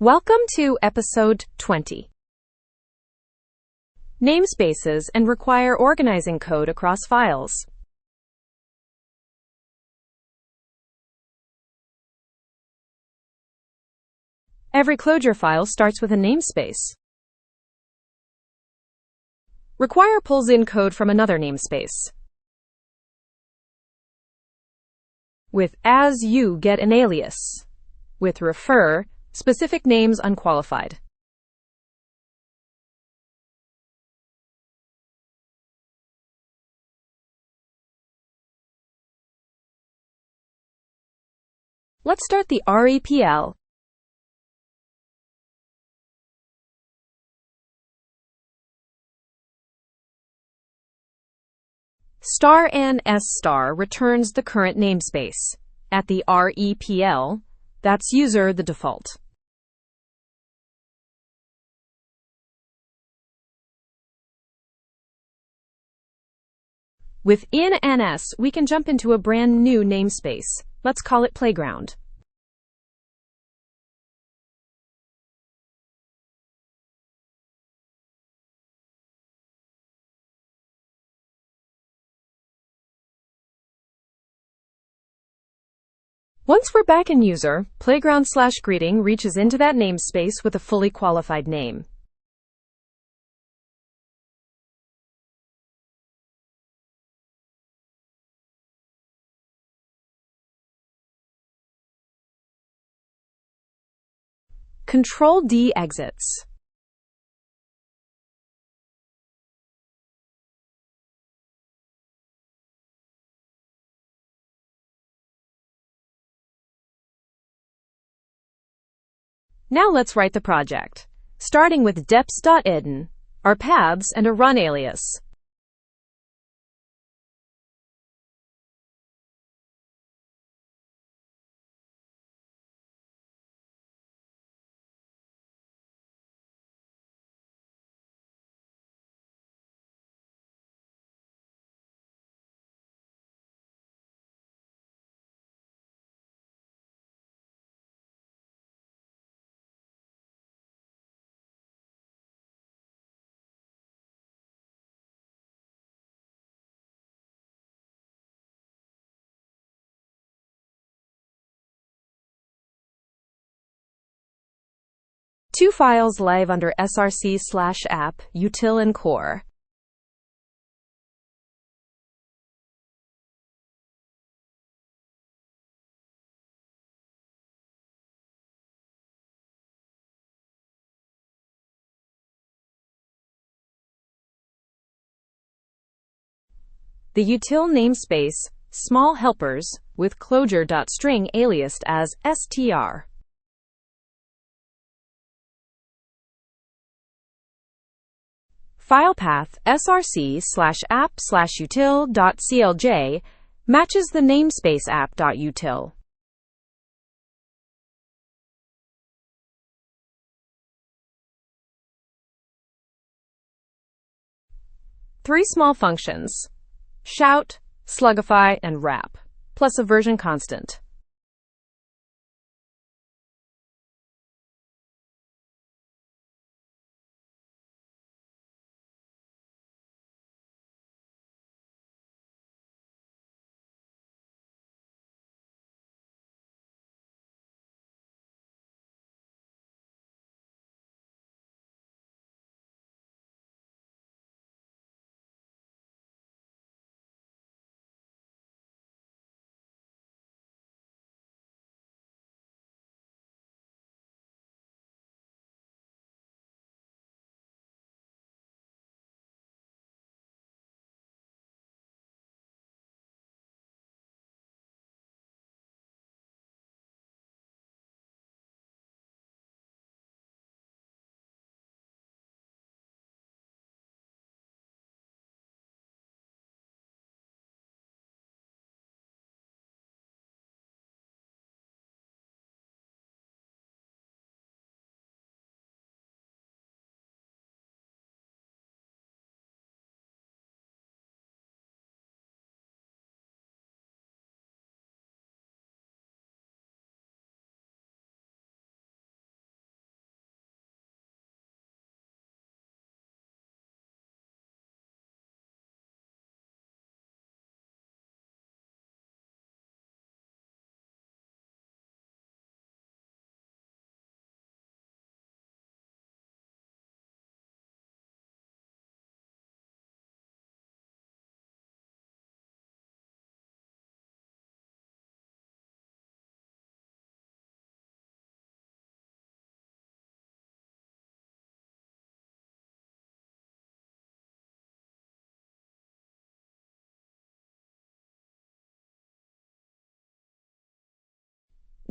Welcome to episode 20. Namespaces and require organizing code across files. Every Clojure file starts with a namespace. Require pulls in code from another namespace. With as you get an alias. With refer, specific names unqualified. Let's start the REPL. *s* returns the current namespace. At the REPL, that's user the default. Within ns, we can jump into a brand new namespace. Let's call it Playground. Once we're back in user, playground/greeting reaches into that namespace with a fully qualified name. Control-D exits. Now let's write the project, starting with deps.edn, our paths, and a run alias. Two files live under src/app, util and core. The util namespace, small helpers, with Clojure.string aliased as str. File path src/app/util.clj matches the namespace app.util. Three small functions: shout, slugify, and wrap, plus a version constant.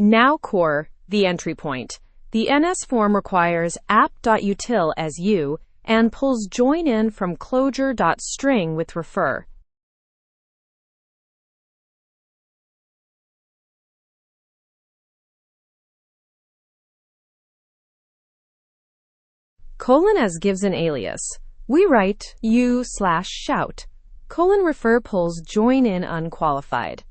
Now core, the entry point. The NS form requires app.util as u and pulls join in from clojure.string with refer. Colon as gives an alias. We write u/shout. Colon refer pulls join in unqualified.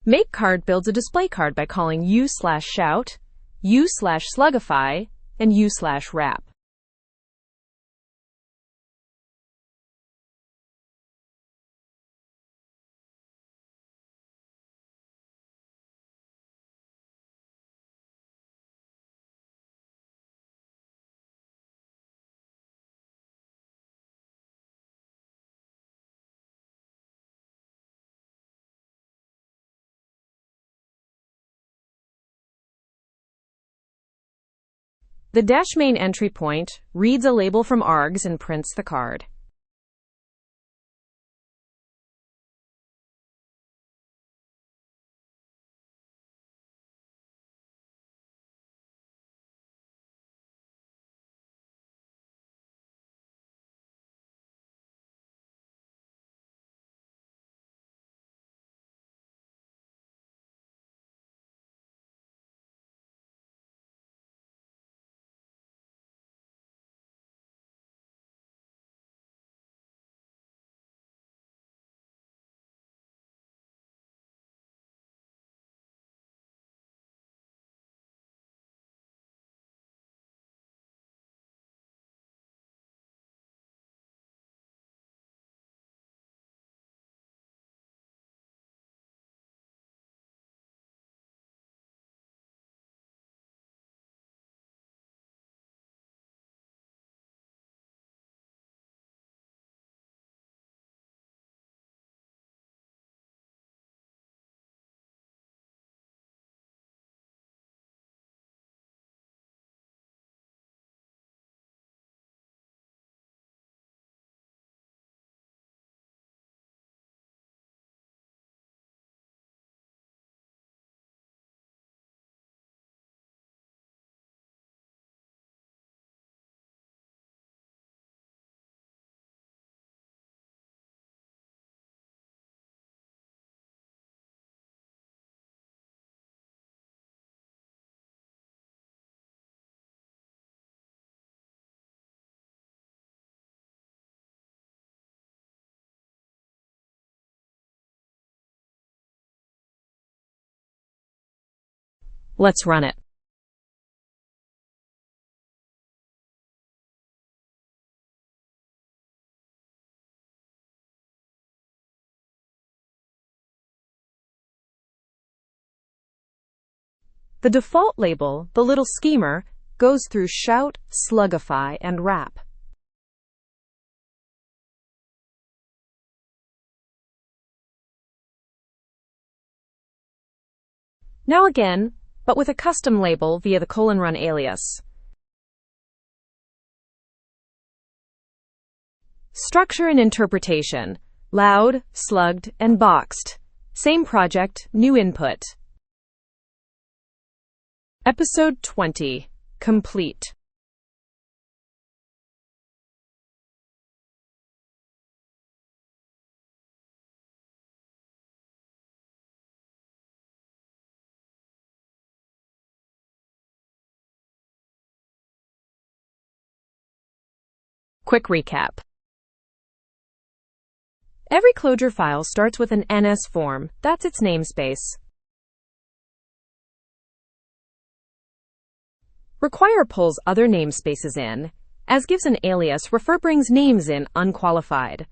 Make card builds a display card by calling u/shout, u/slugify, and u/wrap. The dash main entry point reads a label from args and prints the card. Let's run it. The default label, the little schemer, goes through shout, slugify, and wrap. Now again, but with a custom label via the :run alias. Structure and interpretation: loud, slugged, and boxed. Same project, new input. Episode 20. Complete. Quick recap. Every Clojure file starts with an NS form. That's its namespace. Require pulls other namespaces in. As gives an alias, refer brings names in unqualified.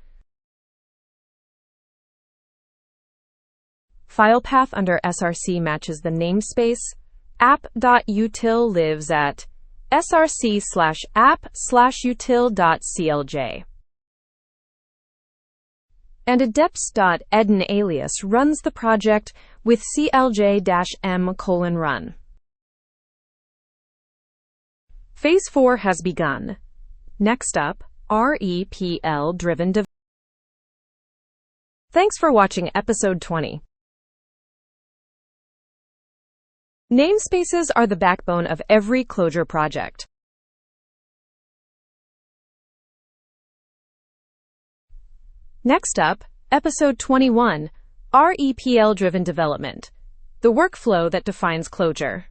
File path under src matches the namespace. App.util lives at src/app/util.clj. And a deps.edn alias runs the project with clj-m:"run". Phase 4 has begun. Next up, REPL-driven development. Thanks for watching episode 20. Namespaces are the backbone of every Clojure project. Next up, episode 21, REPL-driven development, the workflow that defines Clojure.